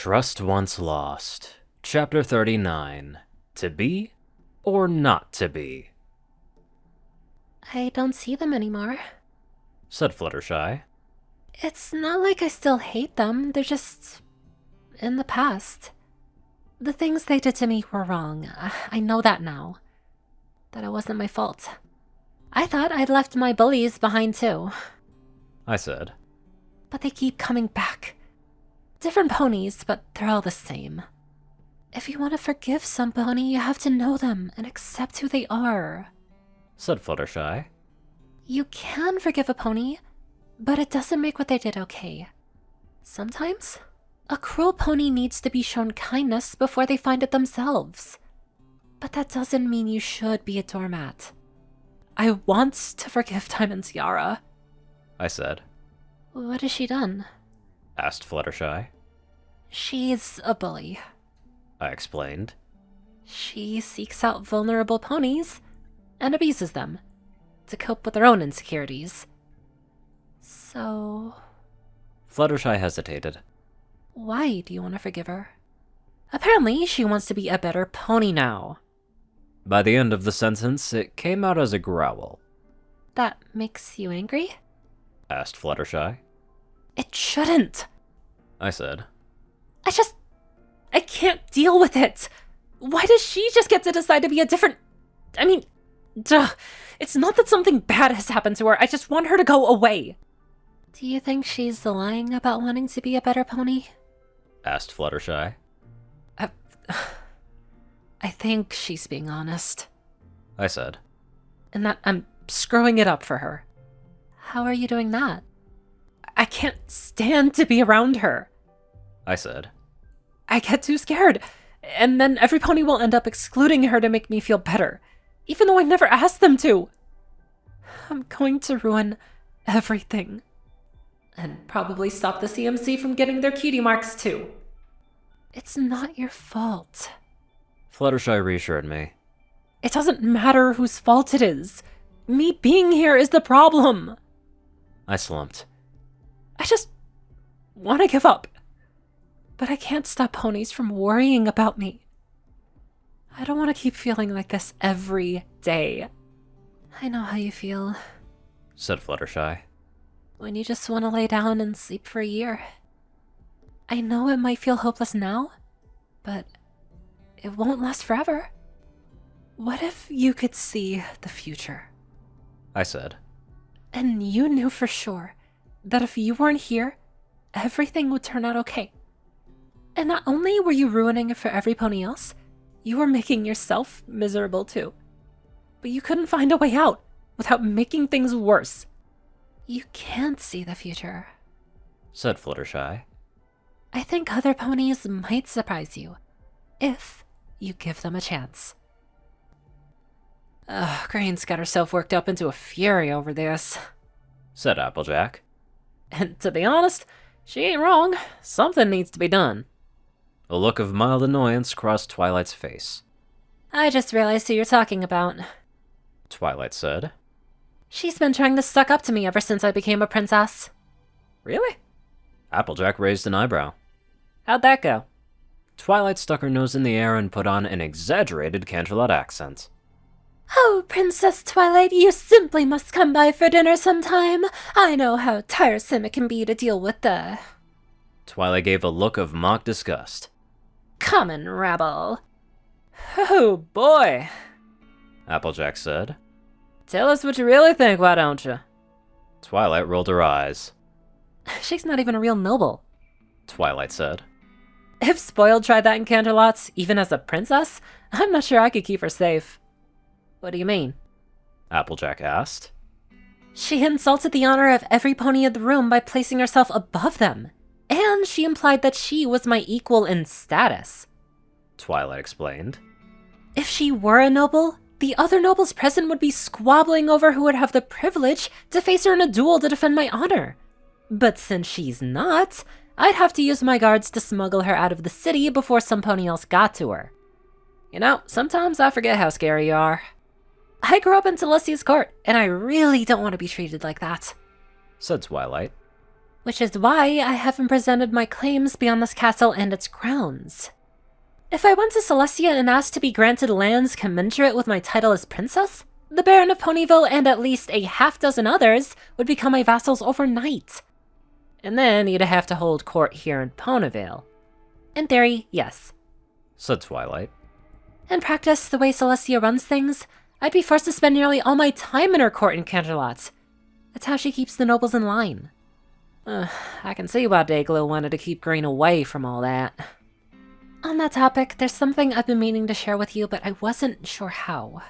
Trust Once Lost, Chapter 39, To Be or Not to Be. I don't see them anymore, said Fluttershy. It's not like I still hate them, they're just in the past. The things they did to me were wrong. I know that now. That it wasn't my fault. I thought I'd left my bullies behind too. I said. But they keep coming back. Different ponies, but they're all the same. If you want to forgive some pony, you have to know them and accept who they are, said Fluttershy. You can forgive a pony, but it doesn't make what they did okay. Sometimes, a cruel pony needs to be shown kindness before they find it themselves. But that doesn't mean you should be a doormat. I want to forgive Diamond Tiara, I said. What has she done? Asked Fluttershy. She's a bully, I explained. She seeks out vulnerable ponies and abuses them to cope with their own insecurities. So... Fluttershy hesitated. Why do you want to forgive her? Apparently, she wants to be a better pony now. By the end of the sentence, it came out as a growl. That makes you angry? Asked Fluttershy. It shouldn't, I said. I can't deal with it. Why does she just get to decide to be a different... duh. It's not that something bad has happened to her, I just want her to go away. Do you think she's lying about wanting to be a better pony? Asked Fluttershy. I think she's being honest. I said. And that I'm screwing it up for her. How are you doing that? I can't stand to be around her. I said. I get too scared, and then every pony will end up excluding her to make me feel better, even though I never asked them to. I'm going to ruin everything. And probably stop the CMC from getting their cutie marks too. It's not your fault. Fluttershy reassured me. It doesn't matter whose fault it is. Me being here is the problem. I slumped. I just want to give up. But I can't stop ponies from worrying about me. I don't want to keep feeling like this every day. I know how you feel, said Fluttershy. When you just want to lay down and sleep for a year. I know it might feel hopeless now, but it won't last forever. What if you could see the future? I said. And you knew for sure that if you weren't here, everything would turn out okay. And not only were you ruining it for every pony else, you were making yourself miserable too. But you couldn't find a way out without making things worse. You can't see the future, said Fluttershy. I think other ponies might surprise you, if you give them a chance. Green's got herself worked up into a fury over this, said Applejack. And to be honest, she ain't wrong. Something needs to be done. A look of mild annoyance crossed Twilight's face. I just realized who you're talking about, Twilight said. She's been trying to suck up to me ever since I became a princess. Really? Applejack raised an eyebrow. How'd that go? Twilight stuck her nose in the air and put on an exaggerated Canterlot accent. Oh, Princess Twilight, you simply must come by for dinner sometime. I know how tiresome it can be to deal with the... Twilight gave a look of mock disgust. Common rabble. Oh, boy, Applejack said. Tell us what you really think, why don't you? Twilight rolled her eyes. She's not even a real noble, Twilight said. If Spoiled tried that in Canterlot, even as a princess, I'm not sure I could keep her safe. What do you mean? Applejack asked. She insulted the honor of every pony in the room by placing herself above them. And she implied that she was my equal in status, Twilight explained. If she were a noble, the other nobles present would be squabbling over who would have the privilege to face her in a duel to defend my honor. But since she's not, I'd have to use my guards to smuggle her out of the city before some pony else got to her. You know, sometimes I forget how scary you are. I grew up in Telestia's court, and I really don't want to be treated like that, said Twilight. Which is why I haven't presented my claims beyond this castle and its grounds. If I went to Celestia and asked to be granted lands commensurate with my title as princess, the Baron of Ponyville and at least a half-dozen others would become my vassals overnight. And then you'd have to hold court here in Ponyville. In theory, yes. Said Twilight. In practice, the way Celestia runs things, I'd be forced to spend nearly all my time in her court in Canterlot. That's how she keeps the nobles in line. I can see why Dayglow wanted to keep Green away from all that. On that topic, there's something I've been meaning to share with you, but I wasn't sure how.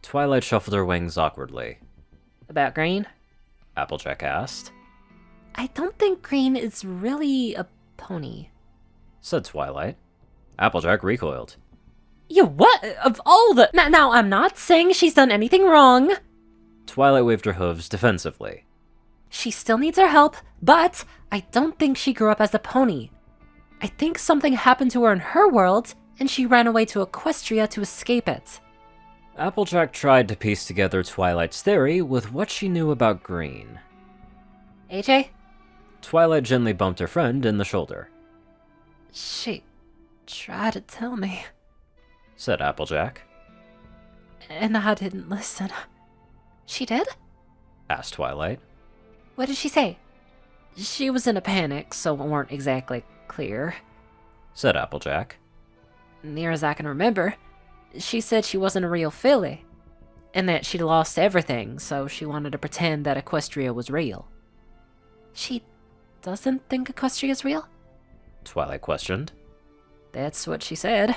Twilight shuffled her wings awkwardly. About Green? Applejack asked. I don't think Green is really a pony. Said Twilight. Applejack recoiled. You what? Of all the— Now, I'm not saying she's done anything wrong. Twilight waved her hooves defensively. She still needs our help, but I don't think she grew up as a pony. I think something happened to her in her world, and she ran away to Equestria to escape it. Applejack tried to piece together Twilight's theory with what she knew about Green. AJ? Twilight gently bumped her friend in the shoulder. She tried to tell me, Said Applejack. and I didn't listen. She did? Asked Twilight. What did she say? She was in a panic, so it weren't exactly clear. Said Applejack. Near as I can remember, she said she wasn't a real filly, and that she'd lost everything, so she wanted to pretend that Equestria was real. She doesn't think Equestria's real? Twilight questioned. That's what she said.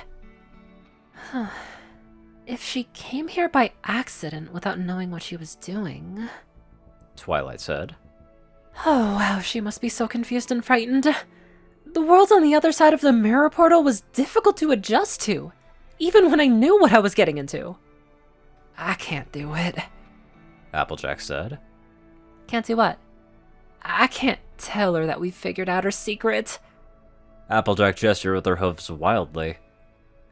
If she came here by accident without knowing what she was doing... Twilight said. Oh, wow, she must be so confused and frightened. The world on the other side of the mirror portal was difficult to adjust to, even when I knew what I was getting into. I can't do it. Applejack said. Can't do what? I can't tell her that we've figured out her secret. Applejack gestured with her hooves wildly.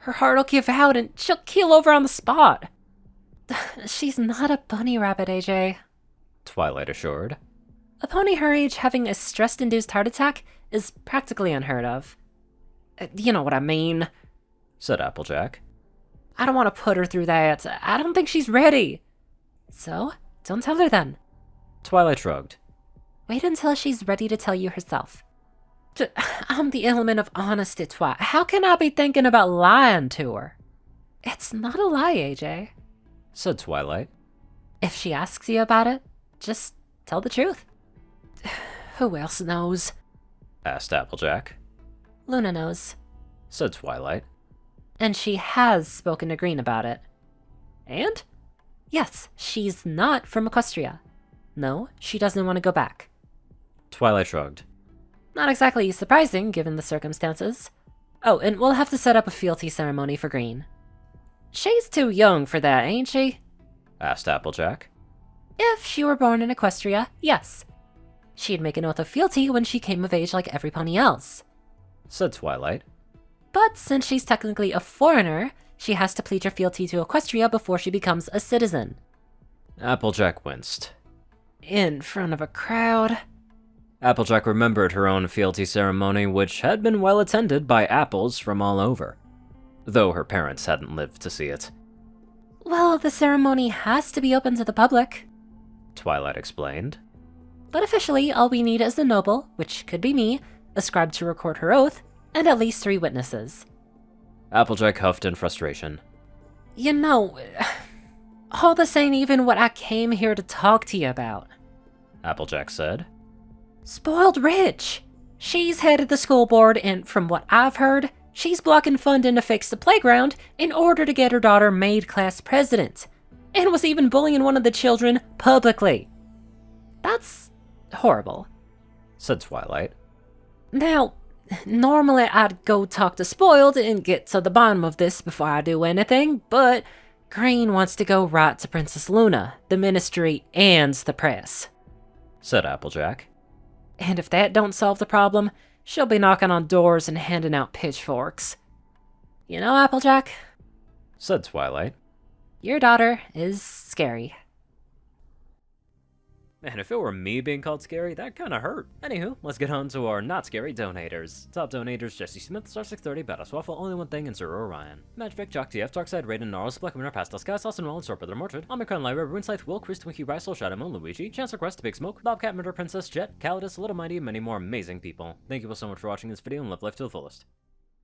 Her heart'll give out and she'll keel over on the spot. She's not a bunny rabbit, AJ. Twilight assured. A pony her age having a stress-induced heart attack is practically unheard of. You know what I mean. Said Applejack. I don't want to put her through that. I don't think she's ready. So, don't tell her then. Twilight shrugged. Wait until she's ready to tell you herself. I'm the element of honesty, twat. How can I be thinking about lying to her? It's not a lie, AJ. Said Twilight. If she asks you about it, just tell the truth. Who else knows? Asked Applejack. Luna knows. Said Twilight. And she has spoken to Green about it. And? Yes, she's not from Equestria. No, she doesn't want to go back. Twilight shrugged. Not exactly surprising, given the circumstances. Oh, and we'll have to set up a fealty ceremony for Green. She's too young for that, ain't she? Asked Applejack. If she were born in Equestria, yes. She'd make an oath of fealty when she came of age like every pony else. Said Twilight. But since she's technically a foreigner, she has to plead her fealty to Equestria before she becomes a citizen. Applejack winced. In front of a crowd. Applejack remembered her own fealty ceremony, which had been well attended by apples from all over, though her parents hadn't lived to see it. Well, the ceremony has to be open to the public, Twilight explained. But officially, all we need is the noble, which could be me, ascribed to record her oath, and at least 3 witnesses. Applejack huffed in frustration. You know, all this ain't even what I came here to talk to you about. Applejack said. Spoiled rich. She's head of the school board, and from what I've heard, she's blocking funding to fix the playground in order to get her daughter made class president, and was even bullying one of the children publicly. That's horrible. Said Twilight. Now, normally I'd go talk to Spoiled and get to the bottom of this before I do anything, but Green wants to go right to Princess Luna, the ministry, and the press. Said Applejack. And if that don't solve the problem, she'll be knocking on doors and handing out pitchforks. You know, Applejack? Said Twilight. Your daughter is scary. Man, if it were me being called scary, that kinda hurt. Anywho, let's get on to our not scary donators. Top donators: Jessie Smith, Star 630, BadassWaffle, Only One Thing, and Ceru Orion. Magic, JockeTF, Darkside, Rayden, Narwhals, Blackmoonheart, Pastel, Sky, Sauce, and Rolan, Sword Brother, Mordred, Omicron, Lyrae, Runescythe, Will, Chris, Twinkie, Rysel, Shadowmoon, Luigi, Chancellor Quest, Big Smoke, Bobcat, Murder Princess, Jet, Calidus, Little Mighty, and many more amazing people. Thank you all so much for watching this video, and live life to the fullest.